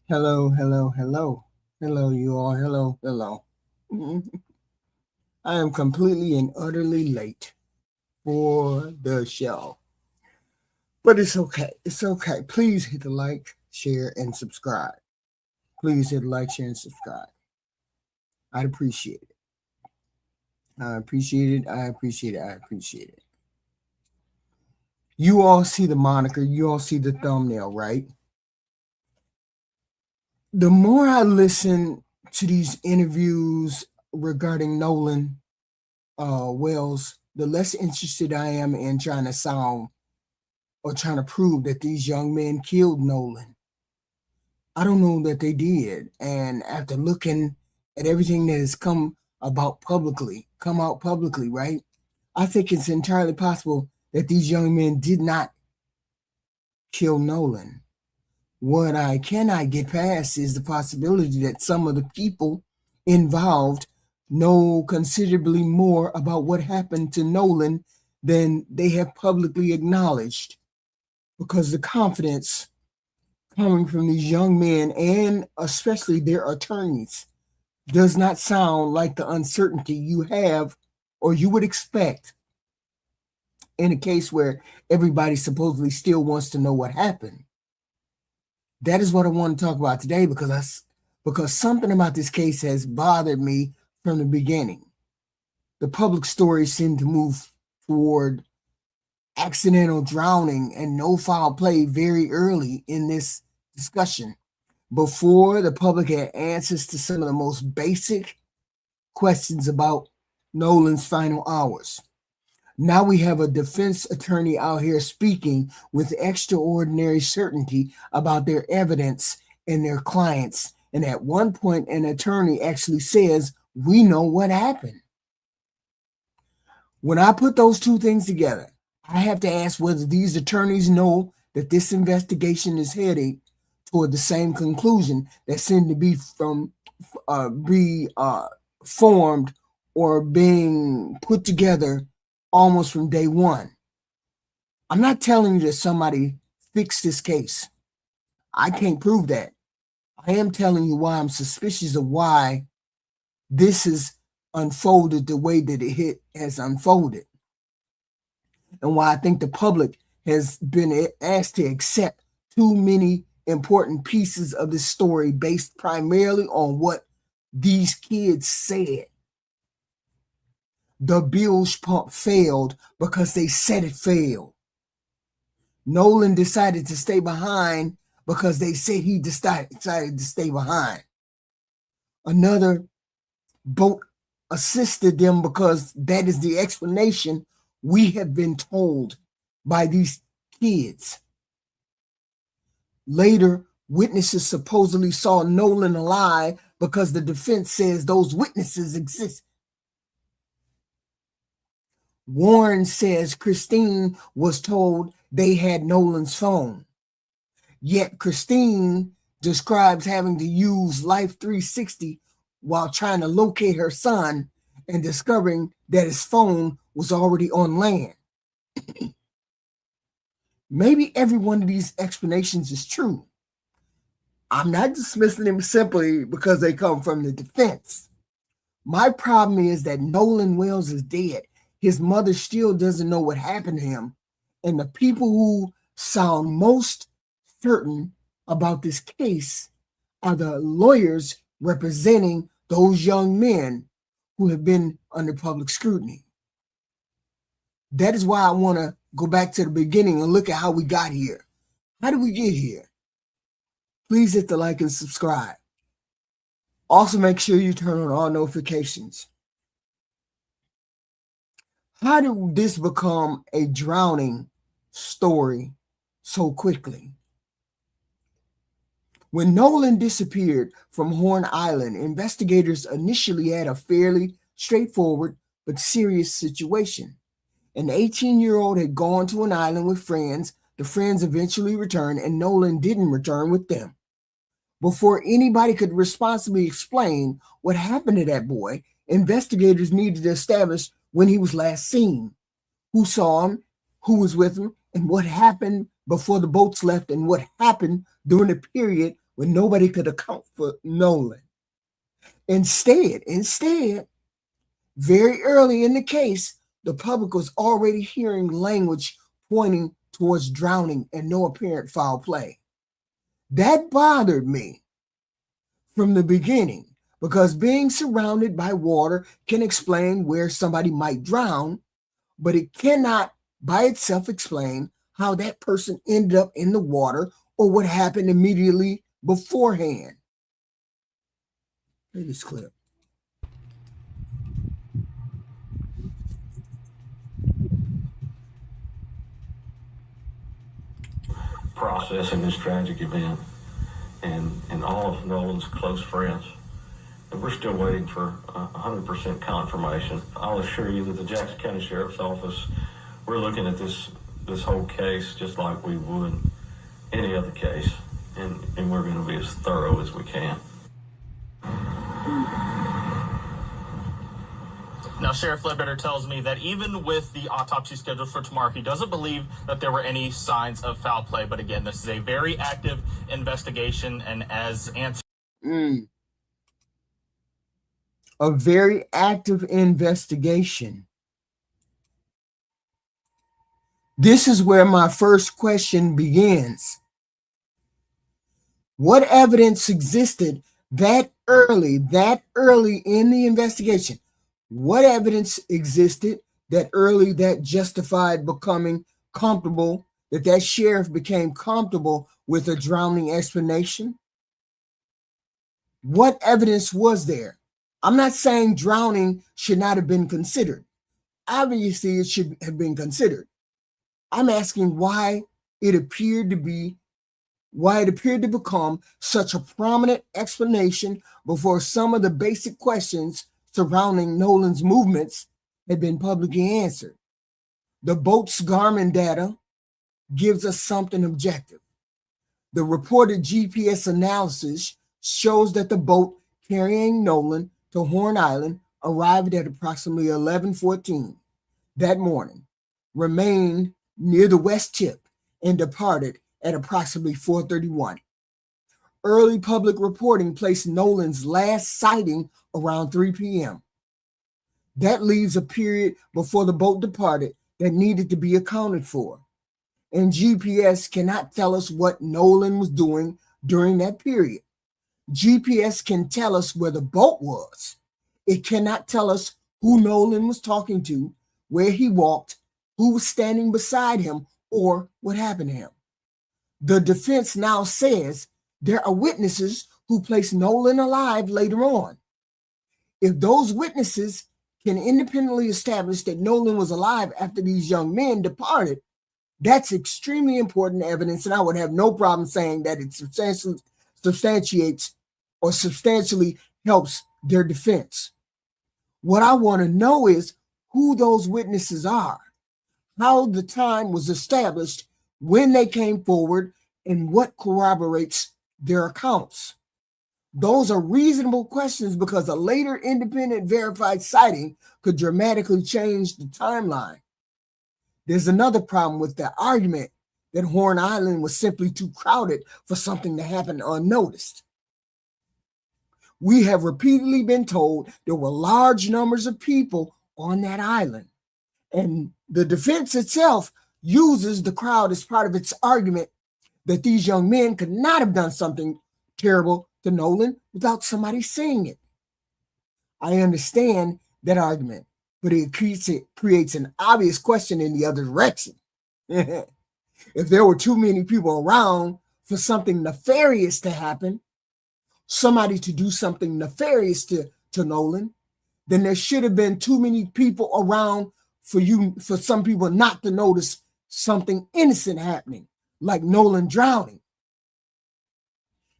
Hello, hello, hello. Hello, you all. Hello, hello. I am completely and utterly late for the show. But it's okay. It's okay. Please hit the like, share, and subscribe. Please hit the like, share, and subscribe. I'd appreciate it. I appreciate it. I appreciate it. I appreciate it. You all see the moniker. You all see the thumbnail, right? The more I listen to these interviews regarding Nolan Wells, the less interested I am in trying to sound or trying to prove that these young men killed Nolan. I don't know that they did. And after looking at everything that has come out publicly, right? I think it's entirely possible that these young men did not kill Nolan. What I cannot get past is the possibility that some of the people involved know considerably more about what happened to Nolan than they have publicly acknowledged, because the confidence coming from these young men and especially their attorneys does not sound like the uncertainty you have or you would expect in a case where everybody supposedly still wants to know what happened. That is what I want to talk about today, because something about this case has bothered me from the beginning. The public story seemed to move toward accidental drowning and no foul play very early in this discussion, before the public had answers to some of the most basic questions about Nolan's final hours. Now we have a defense attorney out here speaking with extraordinary certainty about their evidence and their clients. And at one point, an attorney actually says, "We know what happened." When I put those two things together, I have to ask whether these attorneys know that this investigation is heading toward the same conclusion that seemed to be formed or being put together almost from day one. I'm not telling you that somebody fixed this case. I can't prove that. I am telling you why I'm suspicious of why this has unfolded the way that it has unfolded, and why I think the public has been asked to accept too many important pieces of this story based primarily on what these kids said. The bilge pump failed because they said it failed. Nolan decided to stay behind because they said he decided to stay behind. Another boat assisted them because that is the explanation we have been told by these kids. Later, witnesses supposedly saw Nolan alive because the defense says those witnesses exist. Warren says Christine was told they had Nolan's phone. Yet Christine describes having to use Life 360 while trying to locate her son and discovering that his phone was already on land. Maybe every one of these explanations is true. I'm not dismissing them simply because they come from the defense. My problem is that Nolan Wells is dead. His mother still doesn't know what happened to him. And the people who sound most certain about this case are the lawyers representing those young men who have been under public scrutiny. That is why I want to go back to the beginning and look at how we got here. How did we get here? Please hit the like and subscribe. Also, make sure you turn on all notifications. How did this become a drowning story so quickly? When Nolan disappeared from Horn Island, investigators initially had a fairly straightforward but serious situation. An 18-year-old had gone to an island with friends. The friends eventually returned, and Nolan didn't return with them. Before anybody could responsibly explain what happened to that boy, investigators needed to establish when he was last seen, who saw him, who was with him, and what happened before the boats left, and what happened during the period when nobody could account for Nolan. Instead, very early in the case, the public was already hearing language pointing towards drowning and no apparent foul play. That bothered me from the beginning, because being surrounded by water can explain where somebody might drown, but it cannot by itself explain how that person ended up in the water or what happened immediately beforehand. Play this clip. Processing this tragic event and all of Nolan's close friends. And we're still waiting for 100% confirmation. I'll assure you that the Jackson County Sheriff's Office, we're looking at this whole case just like we would any other case, and we're going to be as thorough as we can. Now, Sheriff Ledbetter tells me that even with the autopsy scheduled for tomorrow, he doesn't believe that there were any signs of foul play. But again, this is a very active investigation, and as answered... A very active investigation. This is where my first question begins. What evidence existed that early in the investigation? What evidence existed that early that justified becoming comfortable, that sheriff became comfortable with a drowning explanation? What evidence was there? I'm not saying drowning should not have been considered. Obviously, it should have been considered. I'm asking why it appeared to become such a prominent explanation before some of the basic questions surrounding Nolan's movements had been publicly answered. The boat's Garmin data gives us something objective. The reported GPS analysis shows that the boat carrying Nolan to Horn Island arrived at approximately 11:14 that morning, remained near the west tip, and departed at approximately 4:31. Early public reporting placed Nolan's last sighting around 3 p.m. That leaves a period before the boat departed that needed to be accounted for. And GPS cannot tell us what Nolan was doing during that period. GPS can tell us where the boat was. It cannot tell us who Nolan was talking to, where he walked, who was standing beside him, or what happened to him. The defense now says there are witnesses who placed Nolan alive later on. If those witnesses can independently establish that Nolan was alive after these young men departed, that's extremely important evidence, and I would have no problem saying that it substantiates or substantially helps their defense. What I want to know is who those witnesses are, how the time was established, when they came forward, and what corroborates their accounts. Those are reasonable questions because a later independent verified sighting could dramatically change the timeline. There's another problem with the argument that Horn Island was simply too crowded for something to happen unnoticed. We have repeatedly been told there were large numbers of people on that island, and the defense itself uses the crowd as part of its argument that these young men could not have done something terrible to Nolan without somebody seeing it. I understand that argument, but it creates an obvious question in the other direction. If there were too many people around for something nefarious to happen, somebody to do something nefarious to Nolan, then there should have been too many people around for some people not to notice something innocent happening, like Nolan drowning.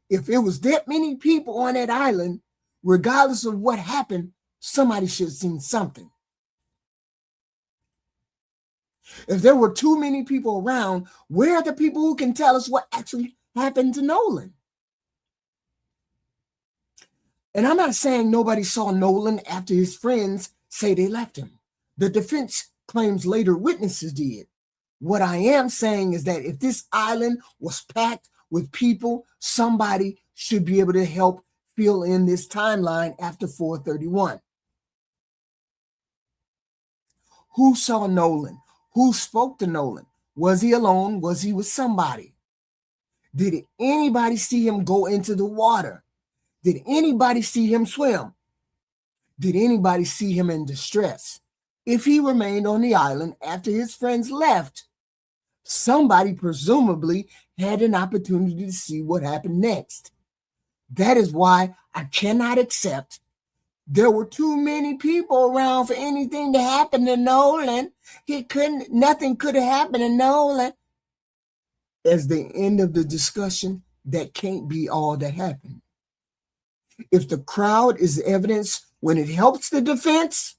If it was that many people on that island, regardless of what happened, somebody should have seen something. If there were too many people around, where are the people who can tell us what actually happened to Nolan? And I'm not saying nobody saw Nolan after his friends say they left him. The defense claims later witnesses did. What I am saying is that if this island was packed with people, somebody should be able to help fill in this timeline after 4/31. Who saw Nolan? Who spoke to Nolan? Was he alone? Was he with somebody? Did anybody see him go into the water? Did anybody see him swim? Did anybody see him in distress? If he remained on the island after his friends left, somebody presumably had an opportunity to see what happened next. That is why I cannot accept there were too many people around for anything to happen to Nolan. Nothing could have happened to Nolan. As the end of the discussion, that can't be all that happened. If the crowd is evidence when it helps the defense,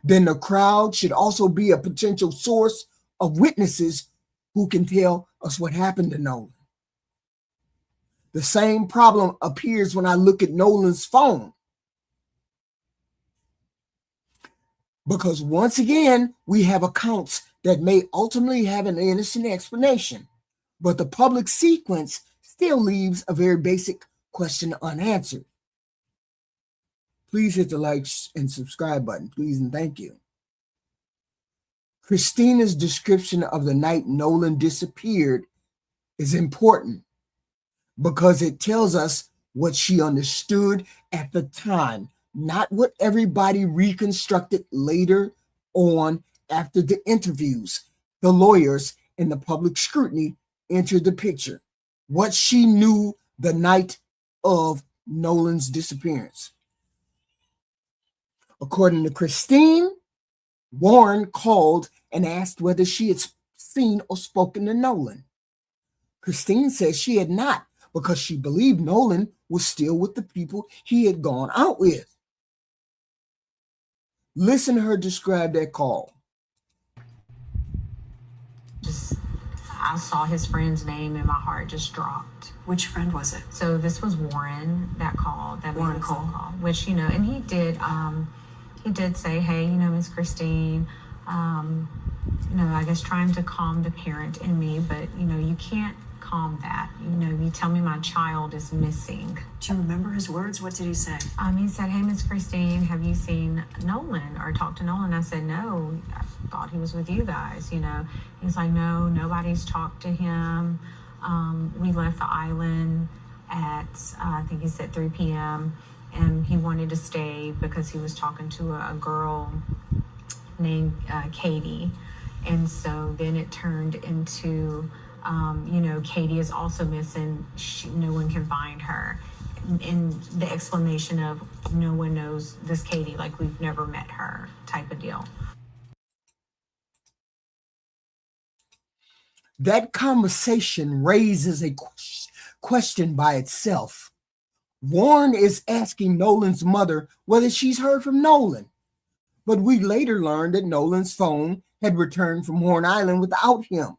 then the crowd should also be a potential source of witnesses who can tell us what happened to Nolan. The same problem appears when I look at Nolan's phone. Because once again, we have accounts that may ultimately have an innocent explanation, but the public sequence still leaves a very basic question unanswered. Please hit the like and subscribe button, please and thank you. Christina's description of the night Nolan disappeared is important because it tells us what she understood at the time, not what everybody reconstructed later on after the interviews, the lawyers, and the public scrutiny entered the picture. What she knew the night of Nolan's disappearance. According to Christine, Warren called and asked whether she had seen or spoken to Nolan. Christine says she had not because she believed Nolan was still with the people he had gone out with. Listen to her describe that call. I saw his friend's name and my heart just dropped. Which friend was it? So this was Warren that called. That Warren called. Which, and he did say, hey, Miss Christine, I guess trying to calm the parent in me, but, you can't calm that. You tell me my child is missing. Do you remember his words? What did he say? He said, hey, Miss Christine, have you seen Nolan or talked to Nolan? I said, no, I thought he was with you guys, He's like, no, nobody's talked to him. We left the island at, I think he said 3 p.m., and he wanted to stay because he was talking to a girl named Katie. And so then it turned into, Katie is also missing. No one can find her. And the explanation of no one knows this Katie, like we've never met her type of deal. That conversation raises a question by itself. Warren is asking Nolan's mother whether she's heard from Nolan. But we later learned that Nolan's phone had returned from Horn Island without him.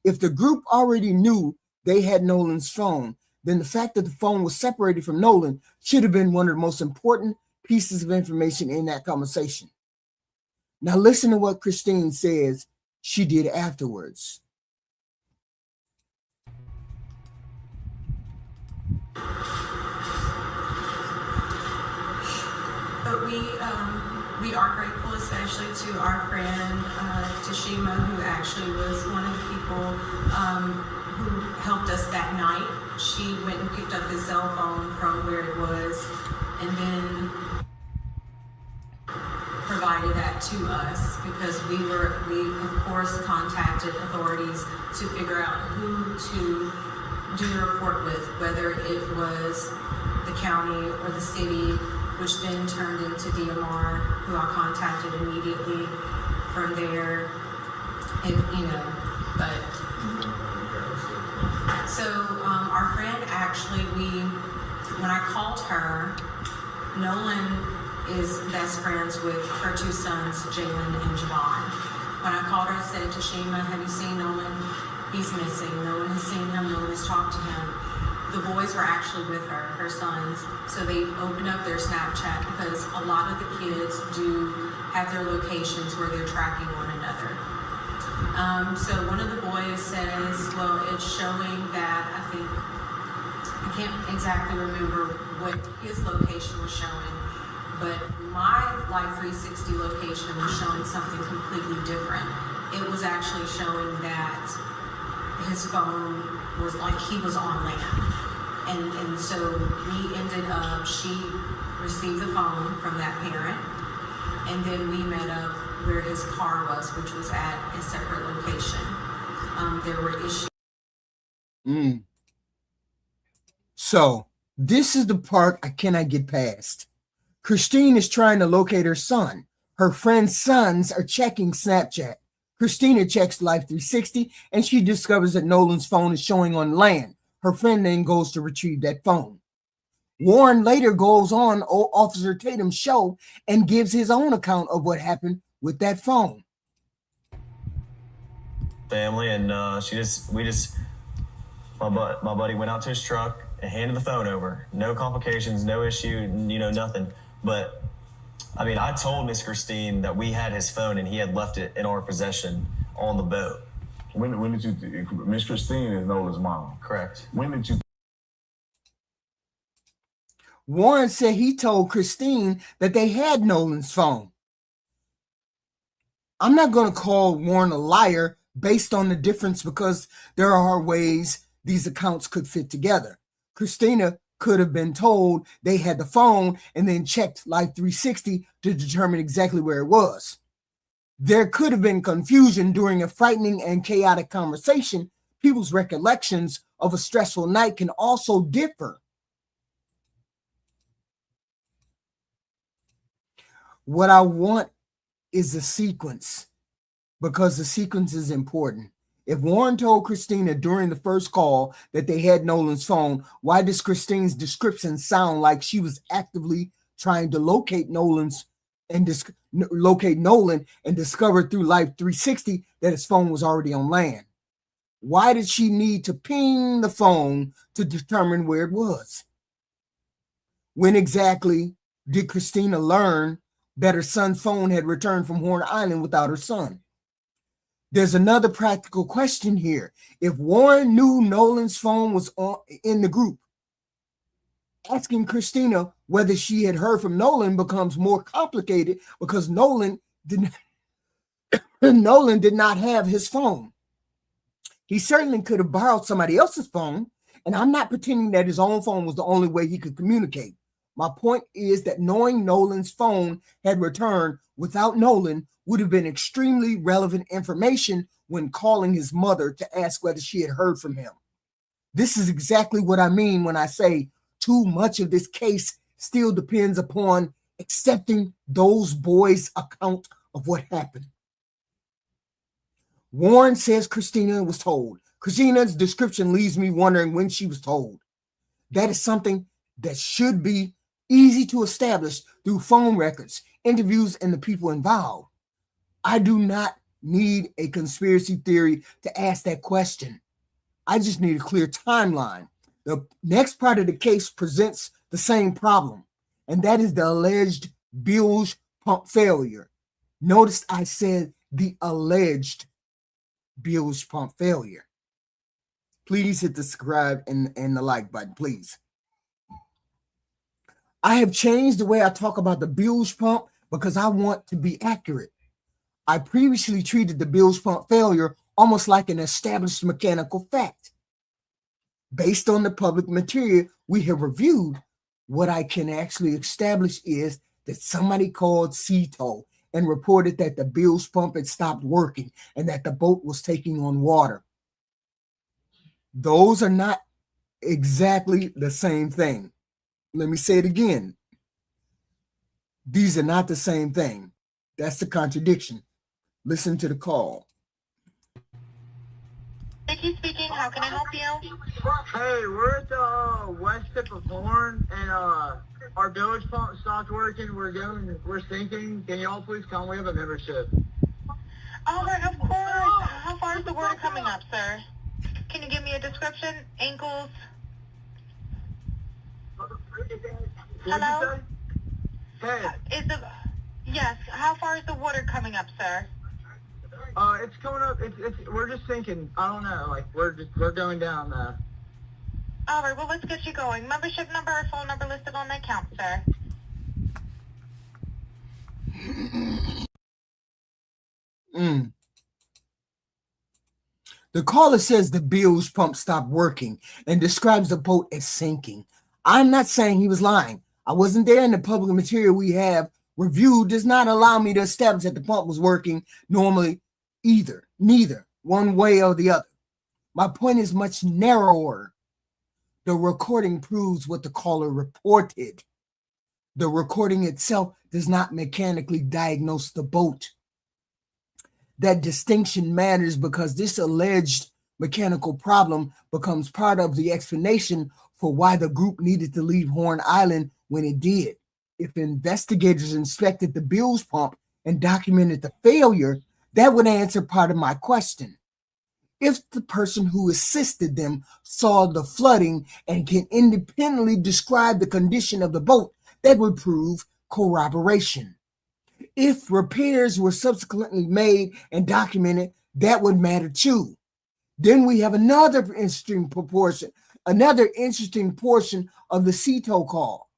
If the group already knew they had Nolan's phone, then the fact that the phone was separated from Nolan should have been one of the most important pieces of information in that conversation. Now listen to what Christine says she did afterwards. But we are grateful, especially to our friend Tashima, who actually was one of the people who helped us that night. She went and picked up his cell phone from where it was, and then provided that to us because we of course contacted authorities to figure out who to do the report with, whether it was the county or the city, which then turned into DMR, who I contacted immediately from there. And, but so Our friend actually, when I called her, Nolan is best friends with her two sons, Jalen and Javon. When I called her, I said, Tashima, have you seen Nolan? He's missing. No one has seen him. No one has talked to him. The boys were actually with her sons. So they opened up their Snapchat because a lot of the kids do have their locations where they're tracking one another. So one of the boys says, well, it's showing that I can't exactly remember what his location was showing, but my Life 360 location was showing something completely different. It was actually showing that his phone was like he was on land. And so we ended up, she received the phone from that parent, and then we met up where his car was, which was at a separate location. There were issues. So this is the part I cannot get past. Christine is trying to locate her son. Her friend's sons are checking Snapchat. Christina checks Life 360 and she discovers that Nolan's phone is showing on land. Her friend then goes to retrieve that phone. Warren later goes on Officer Tatum's show and gives his own account of what happened with that phone. Family, and my buddy went out to his truck and handed the phone over. No complications, no issue, nothing. But I mean, I told Miss Christine that we had his phone and he had left it in our possession on the boat. When did you, Miss Christine is Nolan's mom? Correct. When did you? Warren said he told Christine that they had Nolan's phone. I'm not going to call Warren a liar based on the difference because there are ways these accounts could fit together. Christina could have been told they had the phone and then checked Life 360 to determine exactly where it was. There could have been confusion during a frightening and chaotic conversation. People's recollections of a stressful night can also differ. What I want is a sequence because the sequence is important. If Warren told Christina during the first call that they had Nolan's phone, why does Christine's description sound like she was actively trying to locate Nolan and discover through Life 360 that his phone was already on land? Why did she need to ping the phone to determine where it was? When exactly did Christina learn that her son's phone had returned from Horn Island without her son? There's another practical question here. If Warren knew Nolan's phone was in the group, asking Christina whether she had heard from Nolan becomes more complicated because Nolan did not have his phone. He certainly could have borrowed somebody else's phone, and I'm not pretending that his own phone was the only way he could communicate. My point is that knowing Nolan's phone had returned without Nolan would have been extremely relevant information when calling his mother to ask whether she had heard from him. This is exactly what I mean when I say too much of this case still depends upon accepting those boys' account of what happened. Warren says Christina was told. Christina's description leaves me wondering when she was told. That is something that should be easy to establish through phone records, interviews, and the people involved. I do not need a conspiracy theory to ask that question. I just need a clear timeline. The next part of the case presents the same problem, and that is the alleged bilge pump failure. Notice I said the alleged bilge pump failure. Please hit the subscribe and the like button, please. I have changed the way I talk about the bilge pump because I want to be accurate. I previously treated the bilge pump failure almost like an established mechanical fact. Based on the public material we have reviewed, what I can actually establish is that somebody called CETO and reported that the bilge pump had stopped working and that the boat was taking on water. Those are not exactly the same thing. Let me say it again. These are not the same thing. That's the contradiction. Listen to the call. They Nikki speaking. How can I help you? Hey, we're at the west tip of Horn, and our village pump stopped working. We're sinking. Can y'all please come? We have a membership. All right, of course. How far is the water coming up, sir? Can you give me a description? Ankles? Hello? Hey, Yes. How far is the water coming up, sir? it's coming up. We're just sinking. I don't know. Like we're going down. All right. Well, let's get you going. Membership number or phone number listed on the account, sir. The caller says the bilge pump stopped working and describes the boat as sinking. I'm not saying he was lying. I wasn't there, and the public material we have reviewed does not allow me to establish that the pump was working normally neither one way or the other. My point is much narrower. The recording proves what the caller reported. The recording itself does not mechanically diagnose the boat. That distinction matters because this alleged mechanical problem becomes part of the explanation for why the group needed to leave Horn Island when it did. If investigators inspected the bilge pump and documented the failure, that would answer part of my question. If the person who assisted them saw the flooding and can independently describe the condition of the boat, that would prove corroboration. If repairs were subsequently made and documented, that would matter too. Then we have another interesting portion of the CETO call.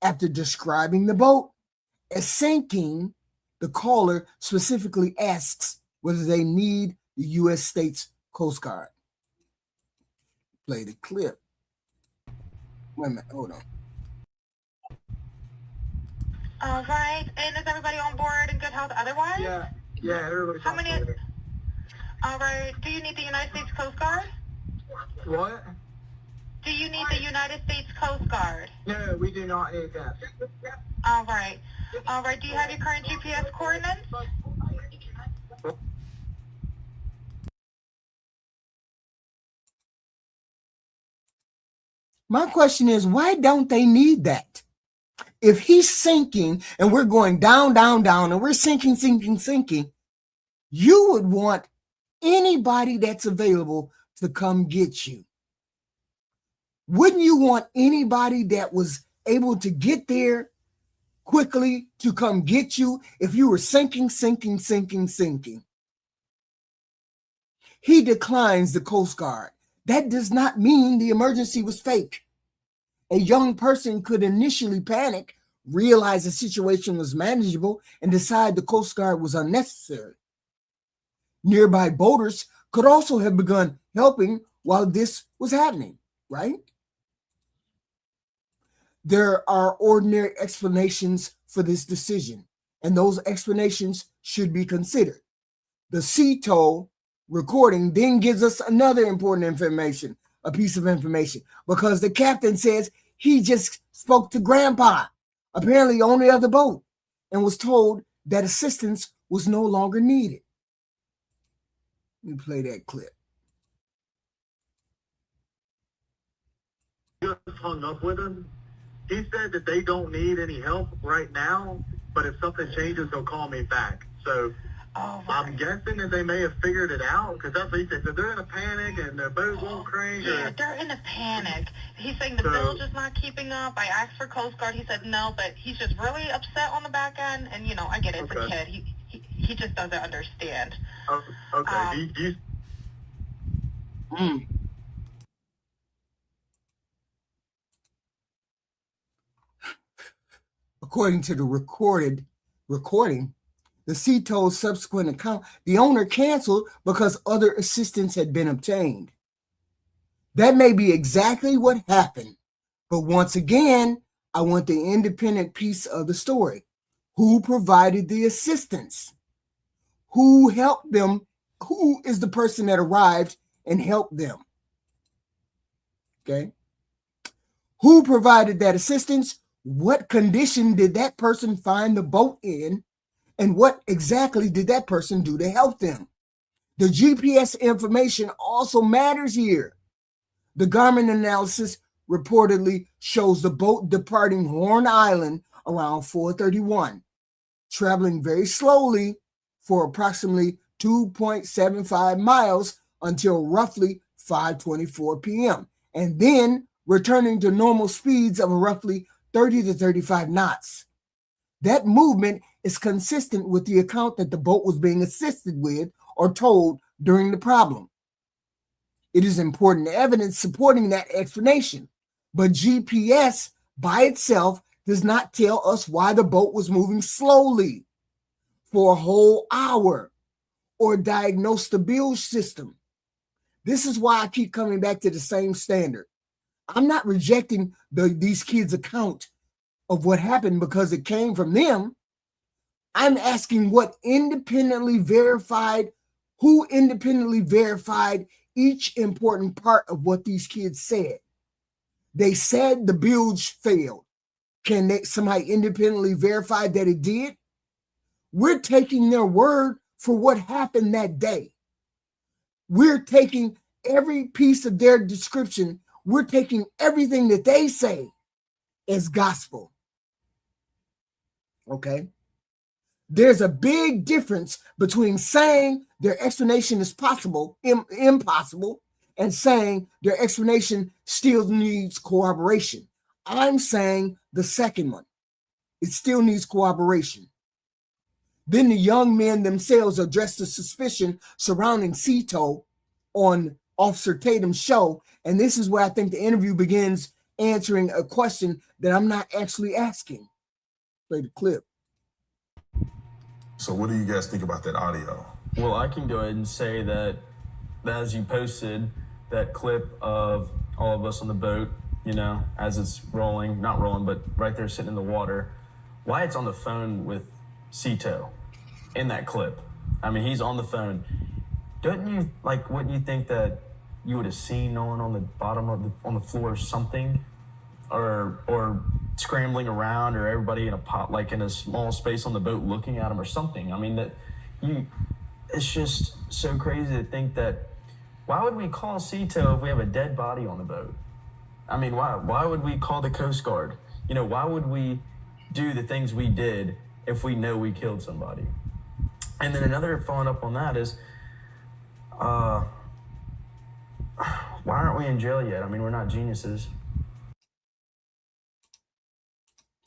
After describing the boat as sinking, the caller specifically asks whether they need the U.S. States Coast Guard. Play the clip. Wait a minute, hold on. All right. And is everybody on board in good health otherwise? Yeah, everybody's How many? All right. Do you need the United States Coast Guard? What? Do you need the United States Coast Guard? No, we do not need that. All right. All right. Do you have your current GPS coordinates? My question is, why don't they need that? If he's sinking and we're going down, and we're sinking, you would want anybody that's available to come get you. Wouldn't you want anybody that was able to get there quickly to come get you if you were sinking? He declines the Coast Guard. That does not mean the emergency was fake. A young person could initially panic, realize the situation was manageable, and decide the Coast Guard was unnecessary. Nearby boaters could also have begun helping while this was happening, right? There are ordinary explanations for this decision, and those explanations should be considered. The CETO recording then gives us another important piece of information, because the captain says he just spoke to Grandpa, apparently on the other boat, and was told that assistance was no longer needed. Let me play that clip. Just hung up with him. He said that they don't need any help right now, but if something changes, they'll call me back. So I'm guessing that they may have figured it out, because that's what he said. So they're in a panic and their boat won't crank. Yeah, they're in a panic. He's saying the bilge is not keeping up. I asked for Coast Guard. He said no, but he's just really upset on the back end. And, you know, I get it. It's a kid. He just doesn't understand. Okay. According to the recording, the CETO's subsequent account, the owner canceled because other assistance had been obtained. That may be exactly what happened, but once again, I want the independent piece of the story. Who provided the assistance? Who helped them? Who is the person that arrived and helped them? Okay. Who provided that assistance? What condition did that person find the boat in? And what exactly did that person do to help them? The GPS information also matters here. The Garmin analysis reportedly shows the boat departing Horn Island around 4:31, traveling very slowly for approximately 2.75 miles until roughly 5:24 p.m., and then returning to normal speeds of roughly 30 to 35 knots. That movement is consistent with the account that the boat was being assisted with or told during the problem. It is important evidence supporting that explanation, but GPS by itself does not tell us why the boat was moving slowly for a whole hour or diagnose the bilge system. This is why I keep coming back to the same standard. I'm not rejecting these kids' account of what happened because it came from them. I'm asking who independently verified each important part of what these kids said. They said the bilge failed. Can somebody independently verify that it did? We're taking their word for what happened that day. We're taking every piece of their description. We're taking everything that they say as gospel. Okay? There's a big difference between saying their explanation is impossible, and saying their explanation still needs corroboration. I'm saying the second one. It still needs corroboration. Then the young men themselves addressed the suspicion surrounding Cito on Officer Tatum's show, and this is where I think the interview begins answering a question that I'm not actually asking. Play the clip. So what do you guys think about that audio? Well, I can go ahead and say that as you posted that clip of all of us on the boat, you know, as it's rolling, not rolling, but right there sitting in the water, Wyatt's on the phone with Cito in that clip. I mean, he's on the phone. Wouldn't you think that you would have seen Nolan on the bottom of on the floor or something? Or scrambling around, or everybody in a small space on the boat looking at him or something. I mean, it's just so crazy to think that, why would we call Cito if we have a dead body on the boat? I mean, why would we call the Coast Guard? You know, why would we do the things we did if we know we killed somebody? And then another following up on that is, why aren't we in jail yet? I mean, we're not geniuses.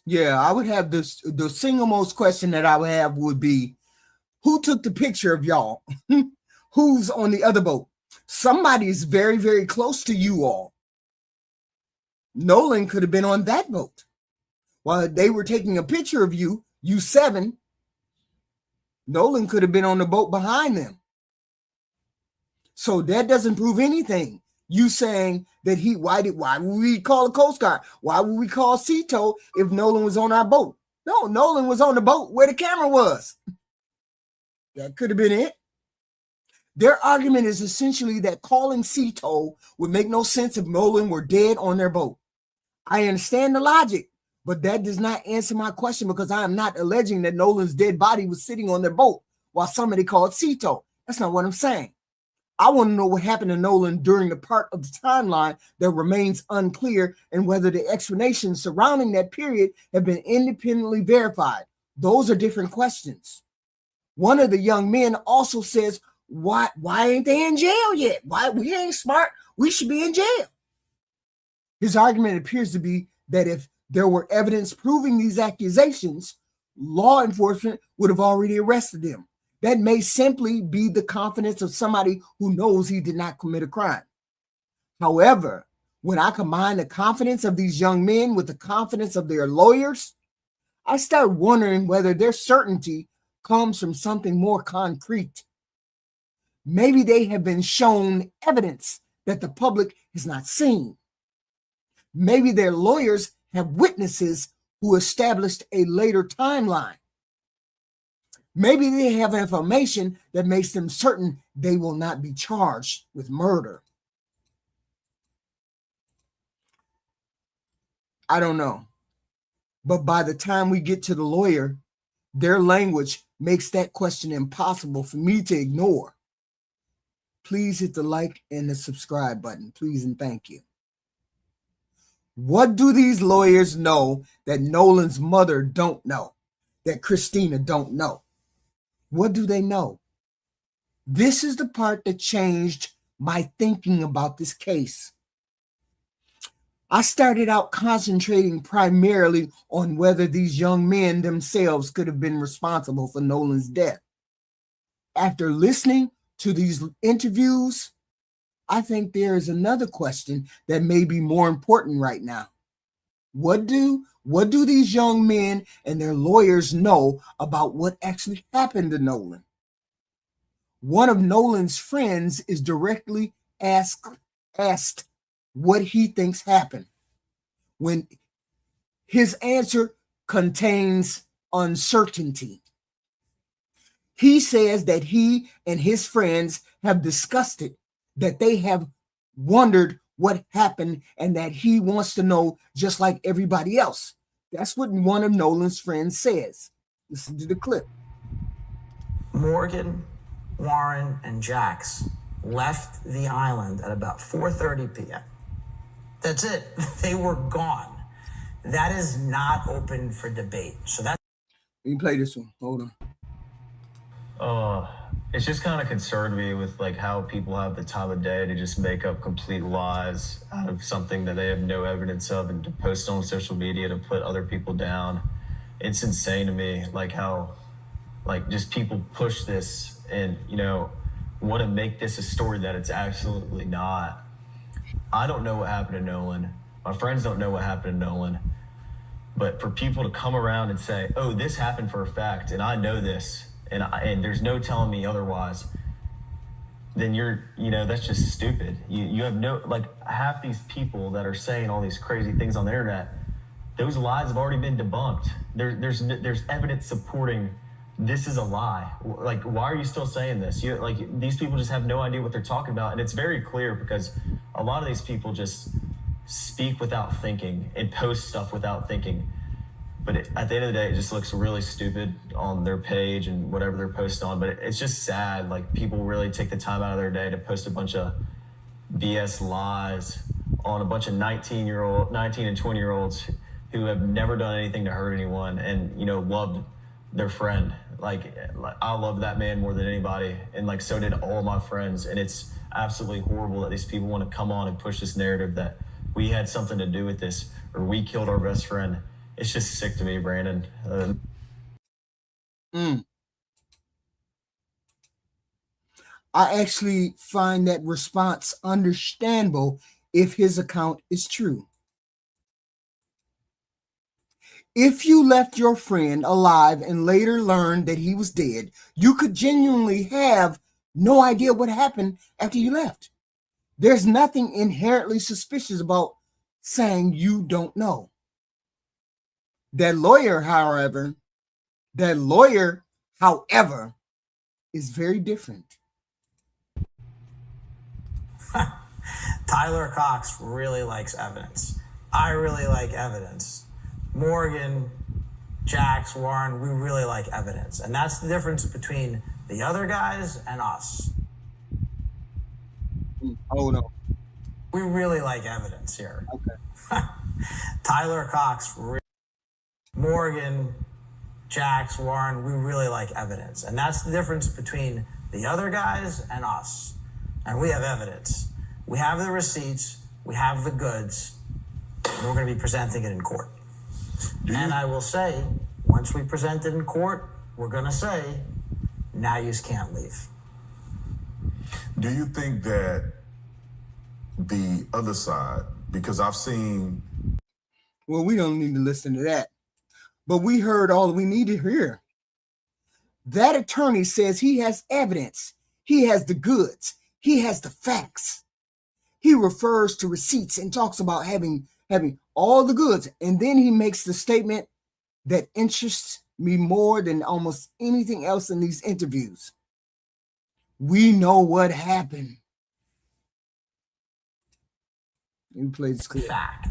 Yeah, I would have this. The single most question that I would have would be, who took the picture of y'all? Who's on the other boat? Somebody's very, very close to you all. Nolan could have been on that boat. While they were taking a picture of you, U7, Nolan could have been on the boat behind them. So that doesn't prove anything. You saying that why would we call a Coast Guard? Why would we call Cito if Nolan was on our boat? No, Nolan was on the boat where the camera was. That could have been it. Their argument is essentially that calling Cito would make no sense if Nolan were dead on their boat. I understand the logic, but that does not answer my question, because I am not alleging that Nolan's dead body was sitting on their boat while somebody called Cito. That's not what I'm saying. I want to know what happened to Nolan during the part of the timeline that remains unclear, and whether the explanations surrounding that period have been independently verified. Those are different questions. One of the young men also says, why ain't they in jail yet? Why we ain't smart? We should be in jail. His argument appears to be that if there were evidence proving these accusations, law enforcement would have already arrested them. That may simply be the confidence of somebody who knows he did not commit a crime. However, when I combine the confidence of these young men with the confidence of their lawyers, I start wondering whether their certainty comes from something more concrete. Maybe they have been shown evidence that the public has not seen. Maybe their lawyers have witnesses who established a later timeline. Maybe they have information that makes them certain they will not be charged with murder. I don't know. But by the time we get to the lawyer, their language makes that question impossible for me to ignore. please hit the like and the subscribe button. Please and thank you. What do these lawyers know that Nolan's mother don't know, that Christina don't know? What do they know? This is the part that changed my thinking about this case. I started out concentrating primarily on whether these young men themselves could have been responsible for Nolan's death. After listening to these interviews, I think there is another question that may be more important right now. What do these young men and their lawyers know about what actually happened to Nolan? One of Nolan's friends is directly asked what he thinks happened, when his answer contains uncertainty. He says that he and his friends have discussed it, that they have wondered what happened, and that he wants to know just like everybody else. That's what one of Nolan's friends says. Listen to the clip. Morgan, Warren, and Jax left the island at about 4:30 p.m. That's it. They were gone. That is not open for debate. So that's... Let me play this one. Hold on. It's just kind of concerned me with like how people have the time of day to just make up complete lies out of something that they have no evidence of and to post on social media to put other people down. It's insane to me, like how like just people push this and, you know, want to make this a story that it's absolutely not. I don't know what happened to Nolan. My friends don't know what happened to Nolan. But for people to come around and say, oh, this happened for a fact, and I know this, and there's no telling me otherwise, then that's just stupid. You have no, like, half these people that are saying all these crazy things on the internet, those lies have already been debunked. There's evidence supporting this is a lie. Like, why are you still saying this? These people just have no idea what they're talking about, and it's very clear because a lot of these people just speak without thinking and post stuff without thinking. But at the end of the day, it just looks really stupid on their page and whatever they're posting on. But it's just sad. Like, people really take the time out of their day to post a bunch of BS lies on a bunch of 19 and 20-year-olds who have never done anything to hurt anyone and, loved their friend. Like, I love that man more than anybody. And like, so did all my friends. And it's absolutely horrible that these people want to come on and push this narrative that we had something to do with this or we killed our best friend. It's just sick to me, Brandon. I actually find that response understandable if his account is true. If you left your friend alive and later learned that he was dead, you could genuinely have no idea what happened after you left. There's nothing inherently suspicious about saying you don't know. That lawyer, however, is very different. Tyler Cox really likes evidence. I really like evidence. Morgan, Jax, Warren, we really like evidence. And that's the difference between the other guys and us. Oh, no. We really like evidence here. Okay. Tyler Cox, Morgan, Jax, Warren, we really like evidence. And that's the difference between the other guys and us. And we have evidence. We have the receipts, we have the goods, and we're going to be presenting it in court. And I will say, once we present it in court, we're going to say, now you can't leave. Do you think that the other side, because I've seen... Well, we don't need to listen to that. But we heard all we need to hear. That attorney says he has evidence. He has the goods. He has the facts. He refers to receipts and talks about having all the goods. And then he makes the statement that interests me more than almost anything else in these interviews. We know what happened. Let me play this clip. Fact.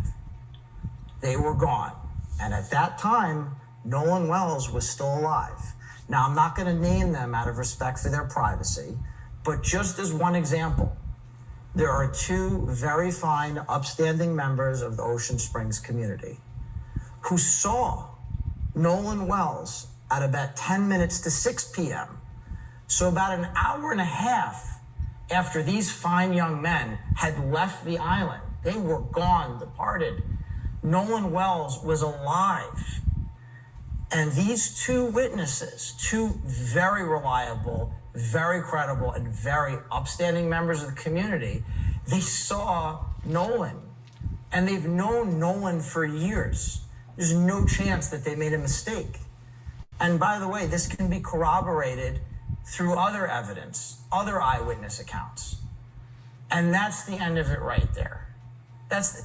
They were gone. And at that time, Nolan Wells was still alive. Now, I'm not going to name them out of respect for their privacy, But just as one example, there are two very fine, upstanding members of the Ocean Springs community who saw Nolan Wells at about 10 minutes to 6 p.m. So about an hour and a half after these fine young men had left the island, they were gone, departed. Nolan Wells was alive. And these two witnesses, two very reliable, very credible, and very upstanding members of the community, they saw Nolan. And they've known Nolan for years. There's no chance that they made a mistake. And by the way, this can be corroborated through other evidence, other eyewitness accounts. And that's the end of it right there. That's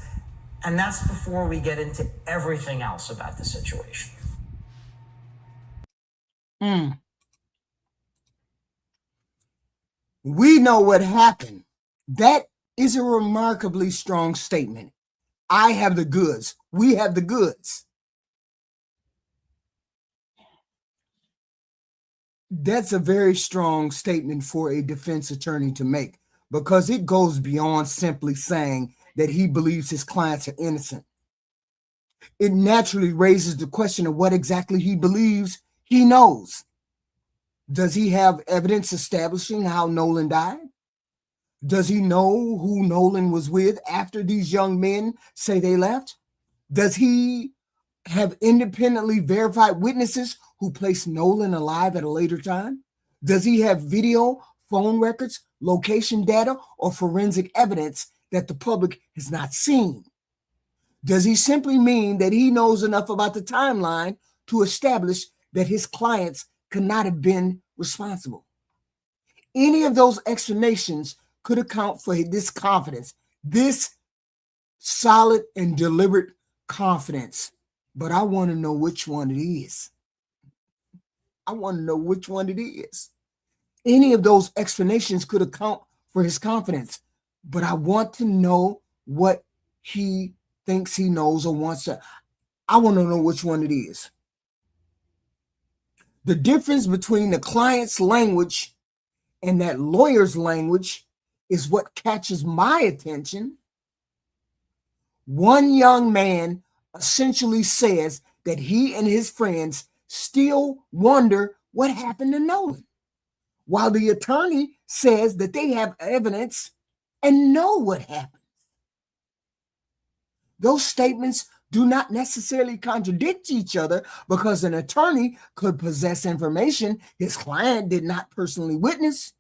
before we get into everything else about the situation. We know what happened. That is a remarkably strong statement. I have the goods. We have the goods. That's a very strong statement for a defense attorney to make, because it goes beyond simply saying that he believes his clients are innocent. It naturally raises the question of what exactly he believes he knows. Does he have evidence establishing how Nolan died? Does he know who Nolan was with after these young men say they left? Does he have independently verified witnesses who placed Nolan alive at a later time? Does he have video, phone records, location data, or forensic evidence that the public has not seen? Does he simply mean that he knows enough about the timeline to establish that his clients could not have been responsible? Any of those explanations could account for this confidence, this solid and deliberate confidence. But I want to know which one it is. I want to know which one it is. Any of those explanations could account for his confidence, but I want to know what he thinks he knows or wants to. I want to know which one it is. The difference between the client's language and that lawyer's language is what catches my attention. One young man essentially says that he and his friends still wonder what happened to Nolan, while the attorney says that they have evidence and know what happened. Those statements do not necessarily contradict each other, because an attorney could possess information his client did not personally witness.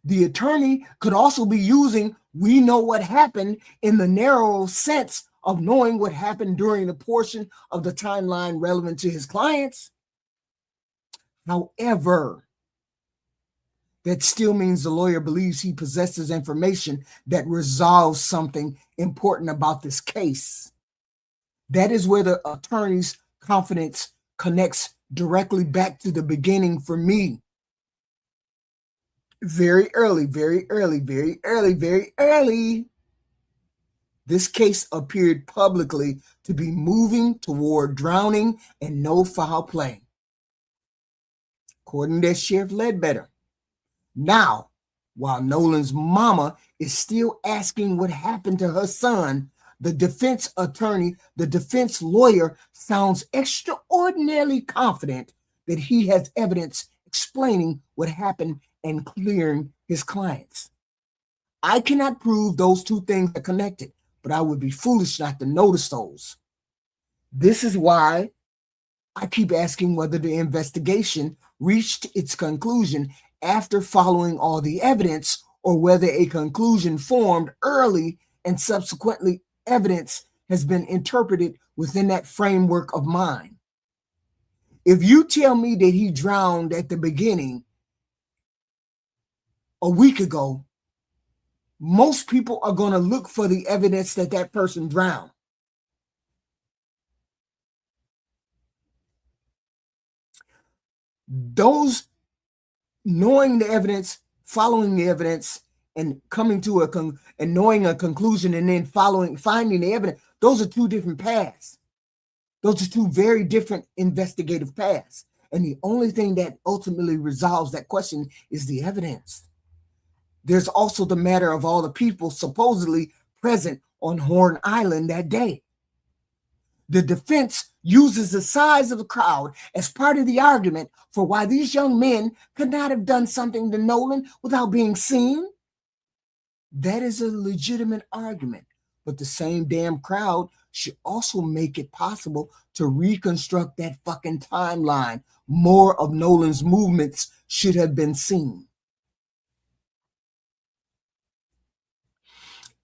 The attorney could also be using "we know what happened" in the narrow sense of knowing what happened during the portion of the timeline relevant to his clients. However, that still means the lawyer believes he possesses information that resolves something important about this case. That is where the attorney's confidence connects directly back to the beginning for me. Very early, this case appeared publicly to be moving toward drowning and no foul play, according to Sheriff Ledbetter. Now, while Nolan's mama is still asking what happened to her son, the defense attorney, the defense lawyer, sounds extraordinarily confident that he has evidence explaining what happened and clearing his clients. I cannot prove those two things are connected, but I would be foolish not to notice those. This is why I keep asking whether the investigation reached its conclusion after following all the evidence, or whether a conclusion formed early and subsequently evidence has been interpreted within that framework of mind. If you tell me that he drowned at the beginning a week ago, most people are going to look for the evidence that that person drowned. Those knowing the evidence, following the evidence, and coming to and knowing a conclusion and then finding the evidence, those are two different paths. Those are two very different investigative paths. And the only thing that ultimately resolves that question is the evidence. There's also the matter of all the people supposedly present on Horn Island that day. The defense uses the size of the crowd as part of the argument for why these young men could not have done something to Nolan without being seen. That is a legitimate argument, but the same damn crowd should also make it possible to reconstruct that fucking timeline. More of Nolan's movements should have been seen.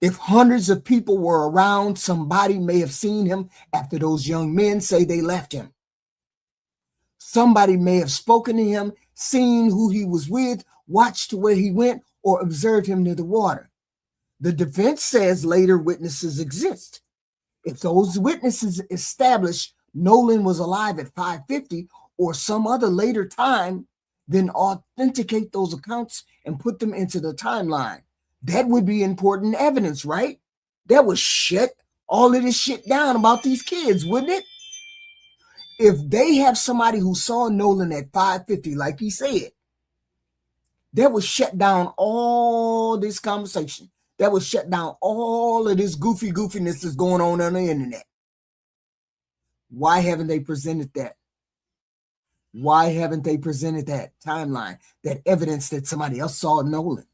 If hundreds of people were around, somebody may have seen him after those young men say they left him. Somebody may have spoken to him, seen who he was with, watched where he went, or observed him near the water. The defense says later witnesses exist. If those witnesses establish Nolan was alive at 5:50 or some other later time, then authenticate those accounts and put them into the timeline. That would be important evidence, right? That would shut all of this shit down about these kids, wouldn't it? If they have somebody who saw Nolan at 5:50, like he said, that would shut down all this conversation. That would shut down all of this goofiness that's going on the internet. Why haven't they presented that? Why haven't they presented that timeline, that evidence that somebody else saw Nolan?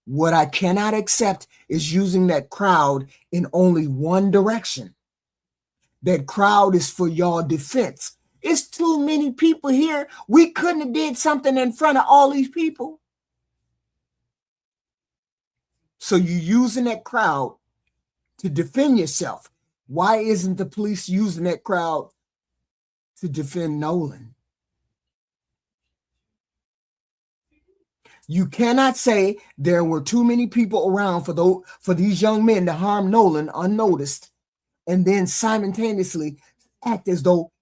What I cannot accept is using that crowd in only one direction. That crowd is for y'all defense. It's too many people here. We couldn't have did something in front of all these people. So you're using that crowd to defend yourself. Why isn't the police using that crowd to defend Nolan? You cannot say there were too many people around for these young men to harm Nolan unnoticed and then simultaneously act as though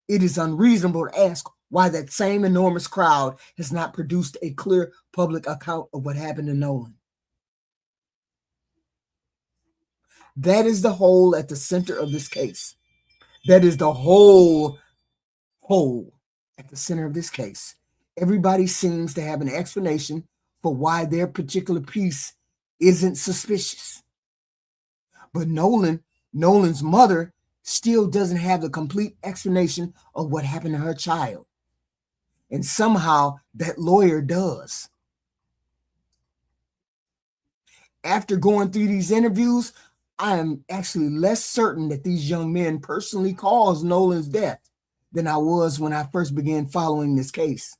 it is unreasonable to ask why that same enormous crowd has not produced a clear public account of what happened to Nolan. That is the hole at the center of this case. That is the whole at the center of this case. Everybody seems to have an explanation for why their particular piece isn't suspicious. But Nolan's mother still doesn't have the complete explanation of what happened to her child. And somehow that lawyer does. After going through these interviews, I am actually less certain that these young men personally caused Nolan's death than I was when I first began following this case.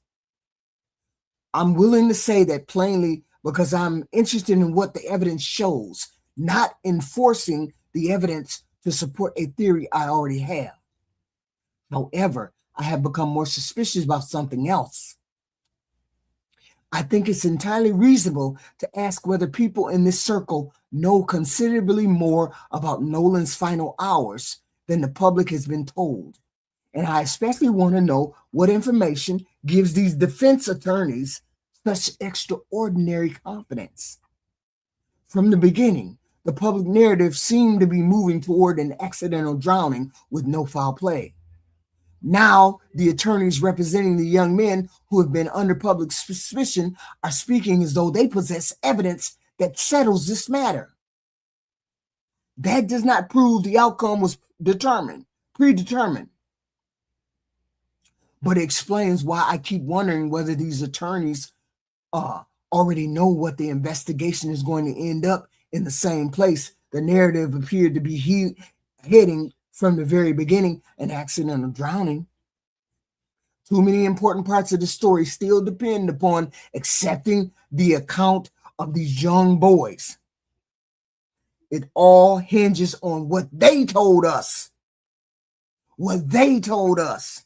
I'm willing to say that plainly because I'm interested in what the evidence shows, not enforcing the evidence to support a theory I already have. However, I have become more suspicious about something else. I think it's entirely reasonable to ask whether people in this circle know considerably more about Nolan's final hours than the public has been told. And I especially want to know what information gives these defense attorneys such extraordinary confidence. From the beginning, the public narrative seemed to be moving toward an accidental drowning with no foul play. Now, the attorneys representing the young men who have been under public suspicion are speaking as though they possess evidence that settles this matter. That does not prove the outcome was predetermined. But it explains why I keep wondering whether these attorneys already know what the investigation is going to end up in the same place. The narrative appeared to be heading from the very beginning, an accidental drowning. Too many important parts of the story still depend upon accepting the account of these young boys. It all hinges on what they told us. What they told us.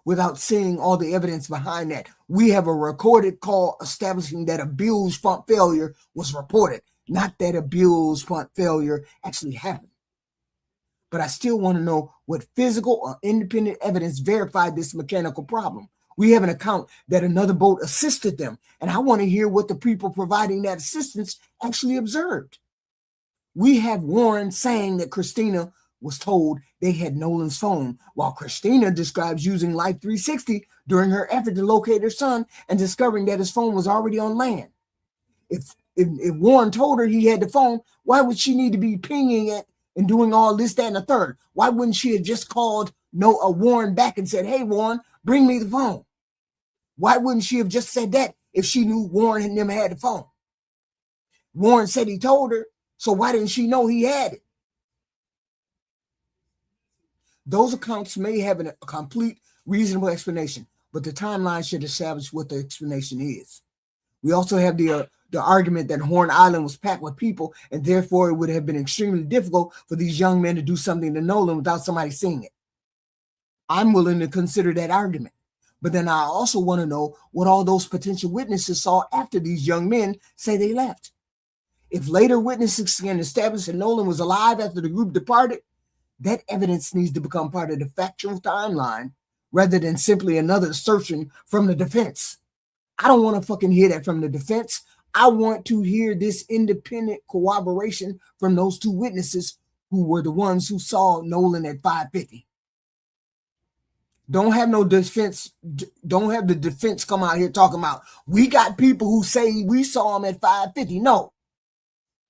Without seeing all the evidence behind that. We have a recorded call establishing that a bilge pump failure was reported, not that a bilge pump failure actually happened. But I still want to know what physical or independent evidence verified this mechanical problem. We have an account that another boat assisted them, and I want to hear what the people providing that assistance actually observed. We have Warren saying that Christina was told they had Nolan's phone, while Christina describes using Life 360 during her effort to locate her son and discovering that his phone was already on land. If Warren told her he had the phone, why would she need to be pinging it and doing all this, that, and the third? Why wouldn't she have just called Warren back and said, hey, Warren, bring me the phone? Why wouldn't she have just said that if she knew Warren and them had the phone? Warren said he told her, so why didn't she know he had it? Those accounts may have a complete, reasonable explanation, but the timeline should establish what the explanation is. We also have the argument that Horn Island was packed with people, and therefore it would have been extremely difficult for these young men to do something to Nolan without somebody seeing it. I'm willing to consider that argument. But then I also want to know what all those potential witnesses saw after these young men say they left. If later witnesses can establish that Nolan was alive after the group departed, that evidence needs to become part of the factual timeline rather than simply another assertion from the defense. I don't want to fucking hear that from the defense. I want to hear this independent corroboration from those two witnesses who were the ones who saw Nolan at 550. Don't have no defense. Don't have the defense come out here talking about, we got people who say we saw him at 550. No.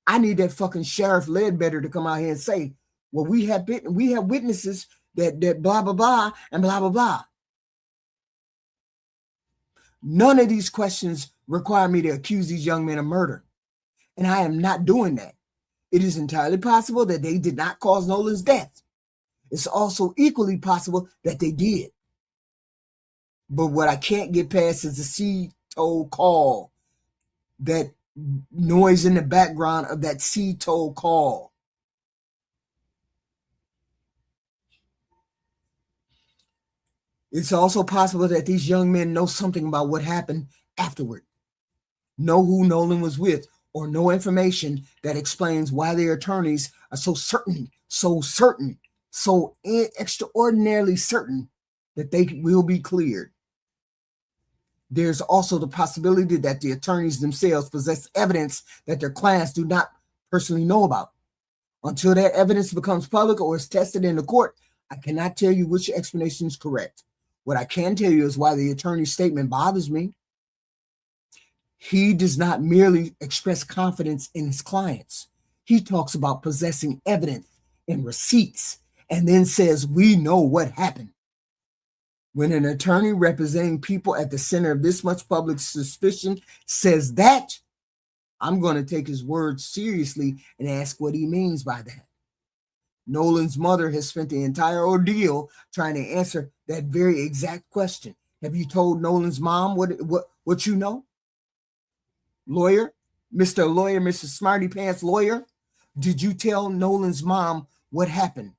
I need that fucking Sheriff Ledbetter to come out here and say, well, we have witnesses that blah, blah, blah, and blah, blah, blah. None of these questions require me to accuse these young men of murder. And I am not doing that. It is entirely possible that they did not cause Nolan's death. It's also equally possible that they did. But what I can't get past is the C-toll call, that noise in the background of that C-toll call. It's also possible that these young men know something about what happened afterward, know who Nolan was with, or know information that explains why their attorneys are so extraordinarily certain that they will be cleared. There's also the possibility that the attorneys themselves possess evidence that their clients do not personally know about. Until that evidence becomes public or is tested in the court, I cannot tell you which explanation is correct. What I can tell you is why the attorney's statement bothers me. He does not merely express confidence in his clients. He talks about possessing evidence and receipts and then says, we know what happened. When an attorney representing people at the center of this much public suspicion says that, I'm going to take his words seriously and ask what he means by that. Nolan's mother has spent the entire ordeal trying to answer that very exact question. Have you told Nolan's mom what you know? Lawyer, Mr. Smarty Pants lawyer, did you tell Nolan's mom what happened?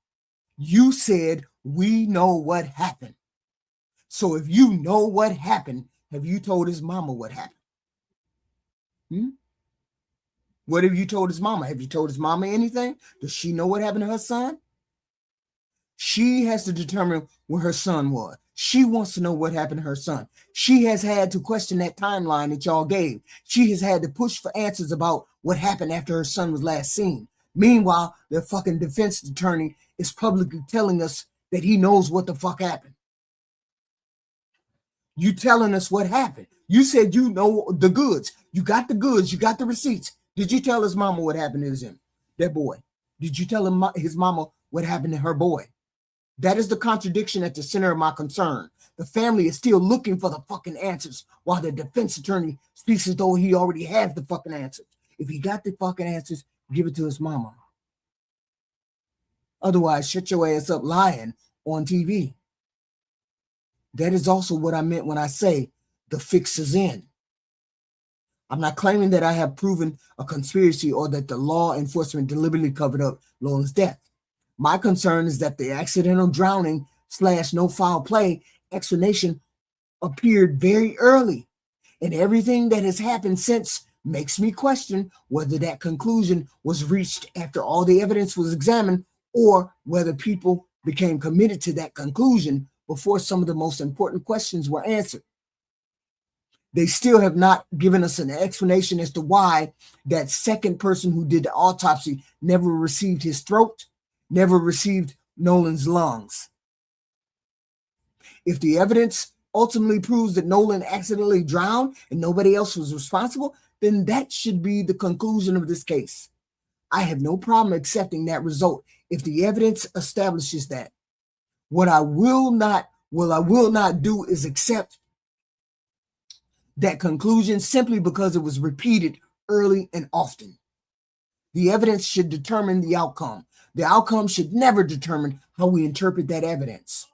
You said, we know what happened. So if you know what happened, have you told his mama what happened? What have you told his mama? Have you told his mama anything? Does she know what happened to her son? She has to determine where her son was. She wants to know what happened to her son. She has had to question that timeline that y'all gave. She has had to push for answers about what happened after her son was last seen. Meanwhile, the fucking defense attorney is publicly telling us that he knows what the fuck happened. You telling us what happened. You said you know the goods. You got the goods. You got the receipts. Did you tell his mama what happened to him? That boy. Did you tell him his mama what happened to her boy? That is the contradiction at the center of my concern. The family is still looking for the fucking answers while the defense attorney speaks as though he already has the fucking answers. If he got the fucking answers, give it to his mama. Otherwise, shut your ass up lying on TV. That is also what I meant when I say the fix is in. I'm not claiming that I have proven a conspiracy or that the law enforcement deliberately covered up Nolan's death. My concern is that the accidental drowning / no foul play explanation appeared very early, and everything that has happened since makes me question whether that conclusion was reached after all the evidence was examined or whether people became committed to that conclusion before some of the most important questions were answered. They still have not given us an explanation as to why that second person who did the autopsy never received his throat. never received Nolan's lungs. If the evidence ultimately proves that Nolan accidentally drowned and nobody else was responsible, then that should be the conclusion of this case. I have no problem accepting that result if the evidence establishes that. What I will not do is accept that conclusion simply because it was repeated early and often. The evidence should determine the outcome. The outcome should never determine how we interpret that evidence.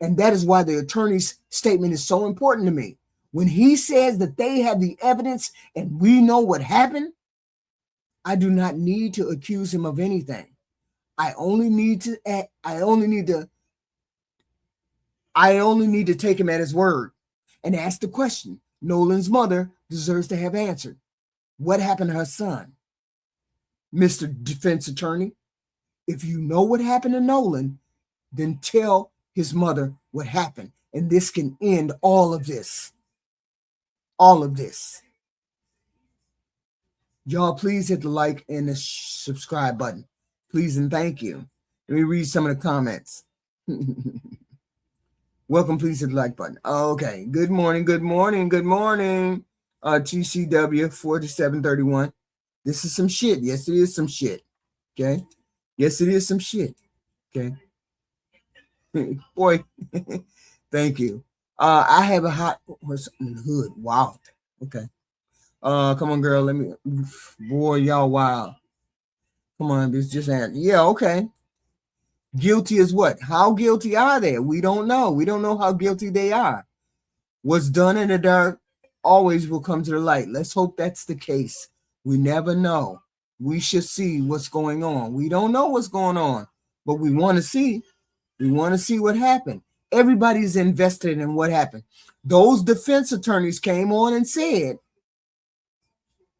And that is why the attorney's statement is so important to me. When he says that they have the evidence and we know what happened, I do not need to accuse him of anything. I only need to take him at his word and ask the question Nolan's mother deserves to have answered. What happened to her son? Mr. Defense Attorney, if you know what happened to Nolan, then tell his mother what happened. And this can end all of this. All of this. Y'all, please hit the like and the subscribe button. Please and thank you. Let me read some of the comments. Welcome, please hit the like button. Okay. Good morning. TCW 4731. This is some shit. Yes, it is some shit. Okay. Yes, it is some shit. Okay. Boy, thank you. I have a hot horse in the hood. Wow. Okay. Come on, girl. Let me. Boy, y'all wild. Come on, this just happened. Yeah, okay. Guilty is what? How guilty are they? We don't know. We don't know how guilty they are. What's done in the dark always will come to the light. Let's hope that's the case. We never know. We should see what's going on. We don't know what's going on, but we want to see. We want to see what happened. Everybody's invested in what happened. Those defense attorneys came on and said,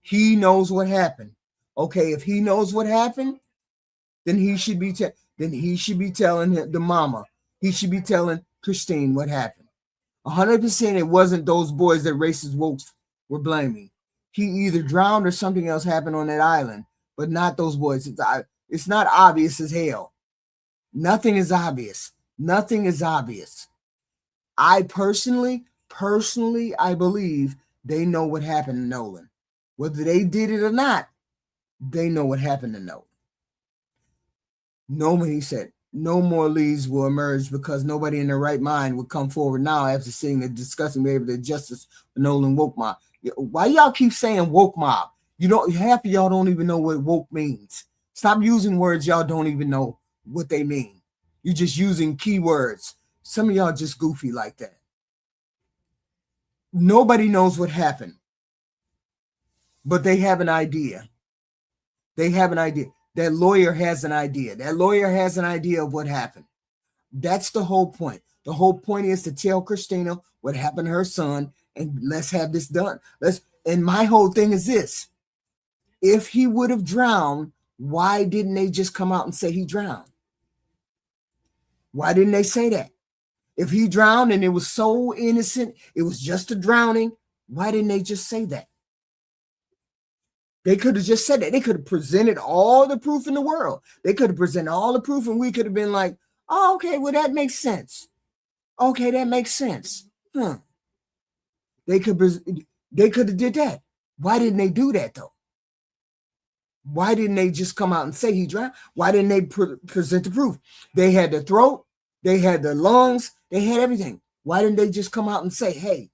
he knows what happened. Okay, if he knows what happened, then he should be telling the mama. He should be telling Christine what happened. 100% it wasn't those boys that racist wokes were blaming. He either drowned or something else happened on that island, but not those boys. It's not obvious as hell. Nothing is obvious. Nothing is obvious. I personally, I believe they know what happened to Nolan. Whether they did it or not, they know what happened to Nolan. Nobody said no more leads will emerge because nobody in their right mind would come forward now after seeing the disgusting behavior of the justice for Nolan woke mob. Why y'all keep saying woke mob? Half of y'all don't even know what woke means. Stop using words y'all don't even know what they mean. You're just using keywords. Some of y'all just goofy like that. Nobody knows what happened, but they have an idea. They have an idea. That lawyer has an idea. That lawyer has an idea of what happened. That's the whole point. The whole point is to tell Christina what happened to her son, and let's have this done. And my whole thing is this. If he would have drowned, why didn't they just come out and say he drowned? Why didn't they say that? If he drowned and it was so innocent, it was just a drowning, why didn't they just say that? They could have just said that. They could have presented all the proof in the world. They could have presented all the proof and we could have been like, oh, okay, well, that makes sense. Okay, that makes sense. They could have did that. Why didn't they do that, though? Why didn't they just come out and say he drowned? Why didn't they present the proof? They had the throat, they had the lungs, they had everything. Why didn't they just come out and say, hey,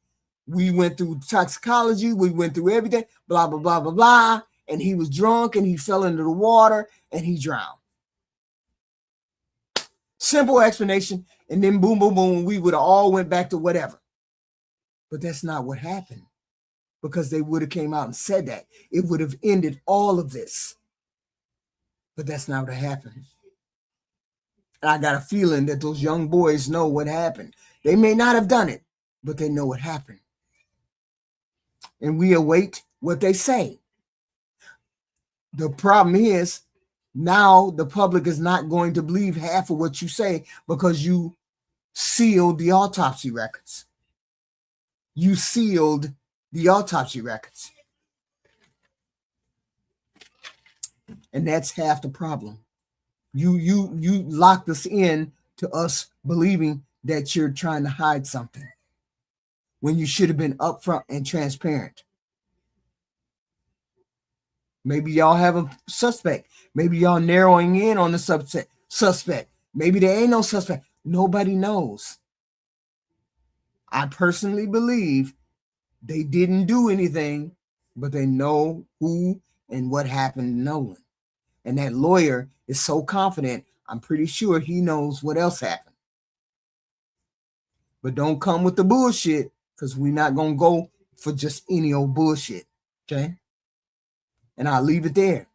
we went through toxicology, we went through everything, blah, blah, blah, blah, blah, and he was drunk and he fell into the water and he drowned. Simple explanation, and then boom, boom, boom, we would have all went back to whatever. But that's not what happened, because they would have came out and said that. It would have ended all of this. But that's not what happened. And I got a feeling that those young boys know what happened. They may not have done it, but they know what happened. And we await what they say. The problem is now the public is not going to believe half of what you say because you sealed the autopsy records. You sealed the autopsy records. And that's half the problem. You locked us in to us believing that you're trying to hide something when you should have been upfront and transparent. Maybe y'all have a suspect. Maybe y'all narrowing in on the suspect. Maybe there ain't no suspect. Nobody knows. I personally believe they didn't do anything, but they know who and what happened to Nolan. And that lawyer is so confident, I'm pretty sure he knows what else happened. But don't come with the bullshit, because we're not going to go for just any old bullshit. Okay? And I'll leave it there.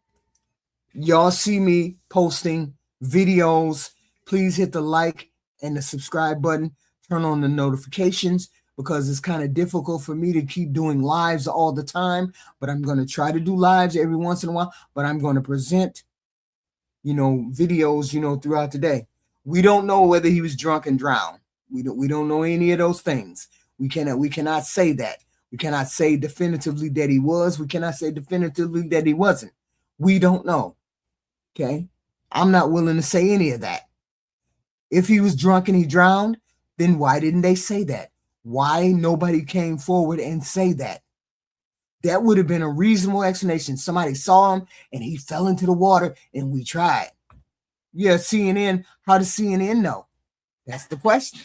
Y'all see me posting videos. Please hit the like and the subscribe button. Turn on the notifications, because it's kind of difficult for me to keep doing lives all the time. But I'm going to try to do lives every once in a while. But I'm going to present, videos, throughout the day. We don't know whether he was drunk and drowned. We don't know any of those things. We cannot say that. We cannot say definitively that he was. We cannot say definitively that he wasn't. We don't know. Okay? I'm not willing to say any of that. If he was drunk and he drowned, then why didn't they say that? Why nobody came forward and say that? That would have been a reasonable explanation. Somebody saw him and he fell into the water and we tried. Yeah, CNN. How does CNN know? That's the question.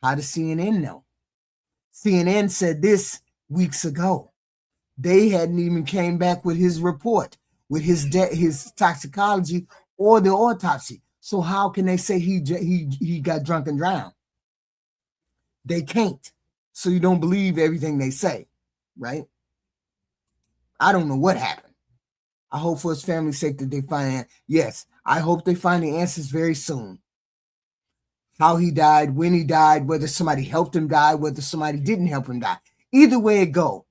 How does CNN know? CNN said this weeks ago. They hadn't even came back with his report, with his toxicology or the autopsy. So how can they say he got drunk and drowned? They can't. So you don't believe everything they say, right? I don't know what happened. I hope for his family's sake that they find. Yes, I hope they find the answers very soon. How he died, when he died, whether somebody helped him die, whether somebody didn't help him die. Either way it go,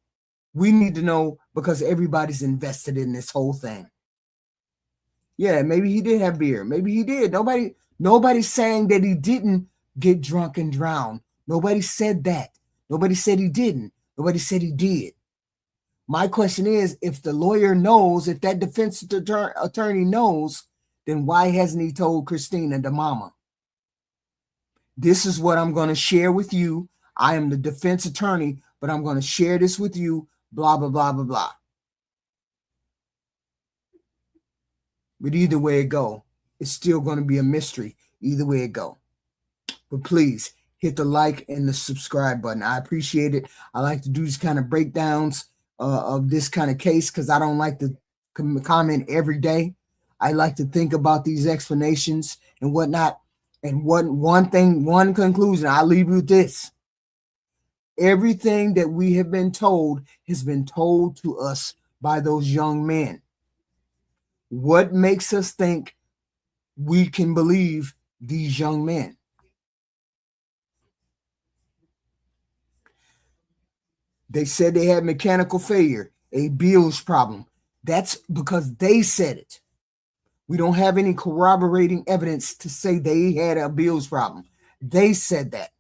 we need to know, because everybody's invested in this whole thing. Yeah, maybe he did have beer. Maybe he did. Nobody's saying that he didn't get drunk and drown. Nobody said that. Nobody said he didn't. Nobody said he did. My question is, if the lawyer knows, if that defense attorney knows, then why hasn't he told Christina, the mama? This is what I'm going to share with you. I am the defense attorney, but I'm going to share this with you, blah, blah, blah, blah, blah. But either way it go, it's still going to be a mystery. Either way it go. But please hit the like and the subscribe button. I appreciate it. I like to do these kind of breakdowns of this kind of case, because I don't like to comment every day. I like to think about these explanations and whatnot. And one conclusion, I'll leave you with this. Everything that we have been told has been told to us by those young men. What makes us think we can believe these young men? They said they had mechanical failure, a bilge problem. That's because they said it. We don't have any corroborating evidence to say they had a bilge problem. They said that.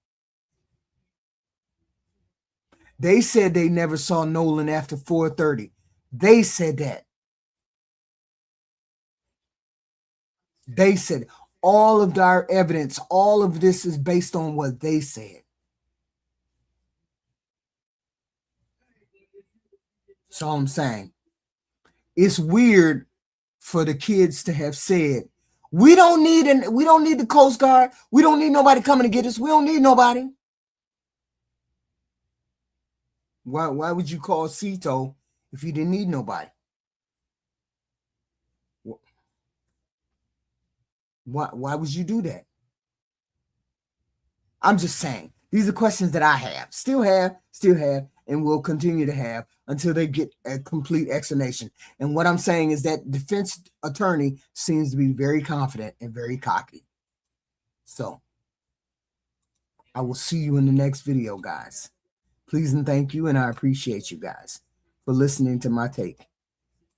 They said they never saw Nolan after 4:30. They said that. They said all of our evidence, all of this is based on what they said. That's all I'm saying. It's weird for the kids to have said, we don't need the Coast Guard. We don't need nobody coming to get us. We don't need nobody. Why would you call Cito if you didn't need nobody? Why would you do that? I'm just saying. These are questions that I have, still have, and will continue to have until they get a complete explanation. And what I'm saying is that defense attorney seems to be very confident and very cocky. So I will see you in the next video, guys. Please and thank you, and I appreciate you guys for listening to my take.